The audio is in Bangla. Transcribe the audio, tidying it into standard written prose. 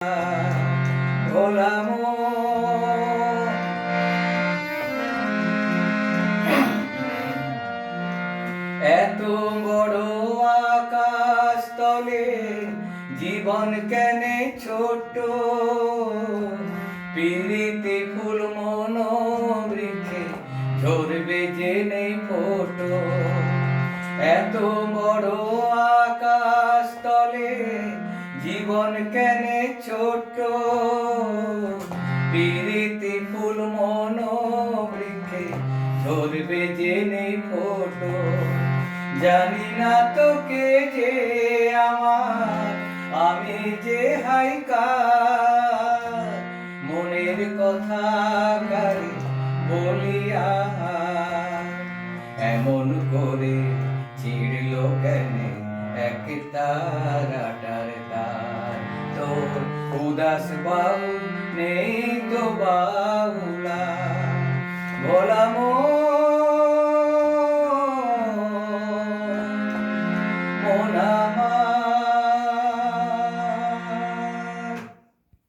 ভোলা এত বড় আকাশ তলে জীবন কেনে ছোট, পিরিতি ফুল মন বৃক্ষে ঝরবে জেনে ফোটো। এত বড় আকাশ তলে জীবন কেনে ছোট, পিরিতি ফুল মন বৃক্ষে ঝরবে জেনে ফোটো। জানি না তোকে যে আমার, আমি যে হাইকার, মনের কথা গারে বলিয়া এমন করে ছিড়ল কেনে এক তারাটার তার। তোর উদাস বাউ নেই তো বা